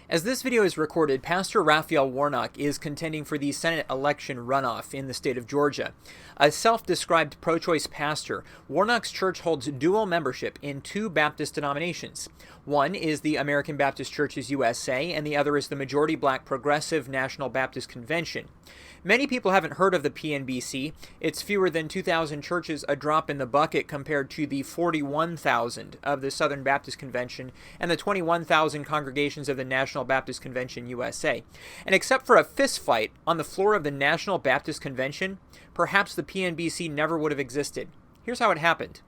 As this video is recorded, Pastor Raphael Warnock is contending for the Senate election runoff in the state of Georgia. A self-described pro-choice pastor, Warnock's church holds dual membership in two Baptist denominations. One is the American Baptist Churches USA, and the other is the majority black Progressive National Baptist Convention. Many people haven't heard of the PNBC. It's fewer than 2,000 churches, a drop in the bucket compared to the 41,000 of the Southern Baptist Convention and the 21,000 congregations of the National Baptist Convention USA. And except for a fistfight on the floor of the National Baptist Convention, perhaps the PNBC never would have existed. Here's how it happened.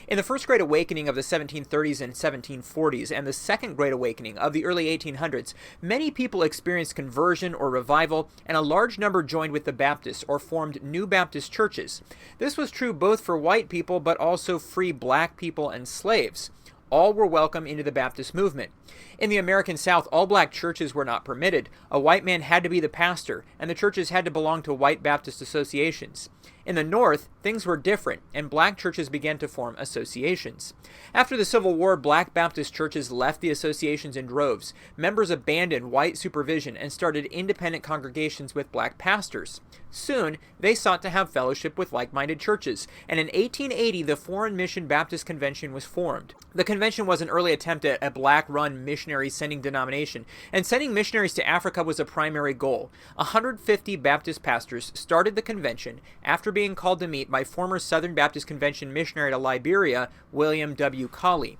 In the First Great Awakening of the 1730s and 1740s and the Second Great Awakening of the early 1800s, many people experienced conversion or revival, and a large number joined with the Baptists or formed new Baptist churches. This was true both for white people but also free black people and slaves. All were welcome into the Baptist movement. In the American South, all black churches were not permitted. A white man had to be the pastor, and the churches had to belong to white Baptist associations. In the North, things were different, and black churches began to form associations. After the Civil War, black Baptist churches left the associations in droves. Members abandoned white supervision and started independent congregations with black pastors. Soon, they sought to have fellowship with like-minded churches, and in 1880, the Foreign Mission Baptist Convention was formed. The convention was an early attempt at a black-run missionary sending denomination, and sending missionaries to Africa was a primary goal. 150 Baptist pastors started the convention after being called to meet by former Southern Baptist Convention missionary to Liberia, William W. Cawley.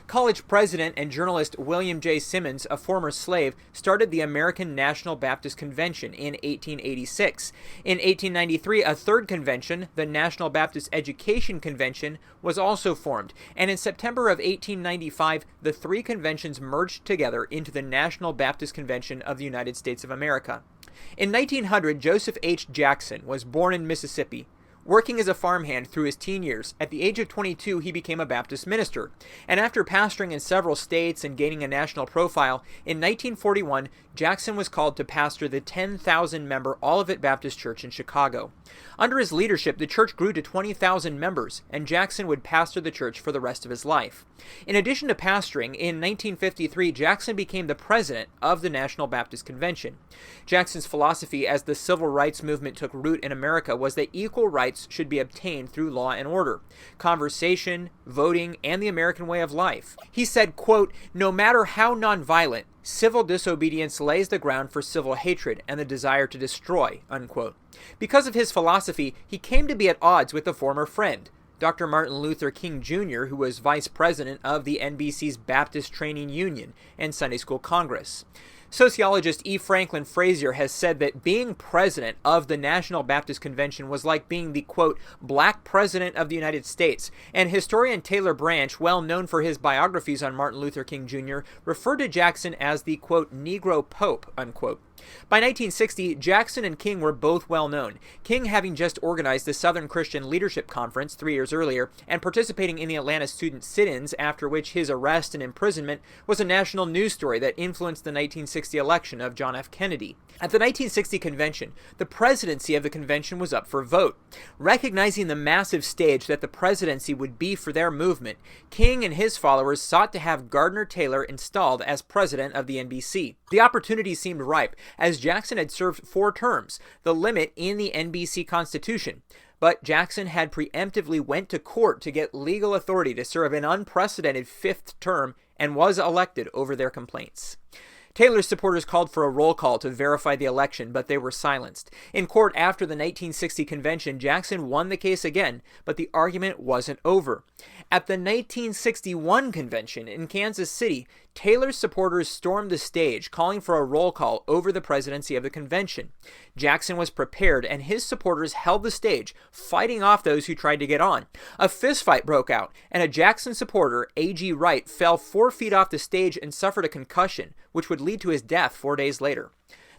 College president and journalist William J. Simmons, a former slave, started the American National Baptist Convention in 1886. In 1893, a third convention, the National Baptist Education Convention, was also formed, and in September of 1895, the three conventions merged together into the National Baptist Convention of the United States of America. In 1900, Joseph H. Jackson was born in Mississippi. Working as a farmhand through his teen years, at the age of 22 he became a Baptist minister, and after pastoring in several states and gaining a national profile, in 1941 Jackson was called to pastor the 10,000-member Olivet Baptist Church in Chicago. Under his leadership, the church grew to 20,000 members, and Jackson would pastor the church for the rest of his life. In addition to pastoring, in 1953 Jackson became the president of the National Baptist Convention. Jackson's philosophy as the civil rights movement took root in America was that equal rights should be obtained through law and order, conversation, voting, and the American way of life. He said, quote, "No matter how nonviolent, civil disobedience lays the ground for civil hatred and the desire to destroy," unquote. Because of his philosophy, he came to be at odds with a former friend, Dr. Martin Luther King Jr., who was vice president of the NBC's Baptist Training Union and Sunday School Congress. Sociologist E. Franklin Frazier has said that being president of the National Baptist Convention was like being the, quote, black president of the United States, and historian Taylor Branch, well known for his biographies on Martin Luther King Jr., referred to Jackson as the, quote, Negro Pope, unquote. By 1960, Jackson and King were both well known, King having just organized the Southern Christian Leadership Conference 3 years earlier and participating in the Atlanta student sit-ins, after which his arrest and imprisonment was a national news story that influenced the 1960 election of John F. Kennedy. At the 1960 convention, the presidency of the convention was up for vote. Recognizing the massive stage that the presidency would be for their movement, King and his followers sought to have Gardner Taylor installed as president of the NBC. The opportunity seemed ripe, as Jackson had served 4 terms, the limit in the NBC Constitution. But Jackson had preemptively went to court to get legal authority to serve an unprecedented 5th term and was elected over their complaints. Taylor's supporters called for a roll call to verify the election, but they were silenced. In court after the 1960 convention, Jackson won the case again, but the argument wasn't over. At the 1961 convention in Kansas City, Taylor's supporters stormed the stage, calling for a roll call over the presidency of the convention. Jackson was prepared, and his supporters held the stage, fighting off those who tried to get on. A fistfight broke out, and a Jackson supporter, A.G. Wright, fell 4 feet off the stage and suffered a concussion, which would lead to his death 4 days later.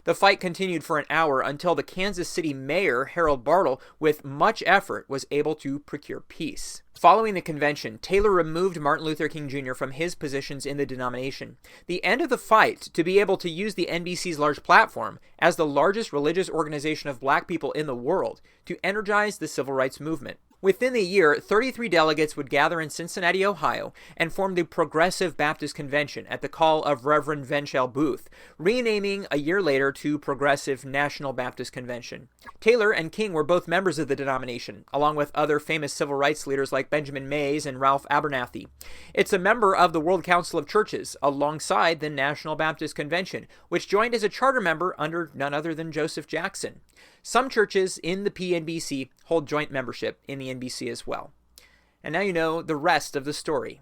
The fight continued for an hour until the Kansas City mayor, Harold Bartle, with much effort, was able to procure peace. Following the convention, Taylor removed Martin Luther King Jr. from his positions in the denomination. The end of the fight to be able to use the NBC's large platform as the largest religious organization of black people in the world to energize the civil rights movement. Within the year, 33 delegates would gather in Cincinnati, Ohio, and form the Progressive Baptist Convention at the call of Reverend Venchel Booth, renaming a year later to Progressive National Baptist Convention. Taylor and King were both members of the denomination, along with other famous civil rights leaders like Benjamin Mays and Ralph Abernathy. It's a member of the World Council of Churches, alongside the National Baptist Convention, which joined as a charter member under none other than Joseph Jackson. Some churches in the PNBC hold joint membership in the NBC as well. And now you know the rest of the story.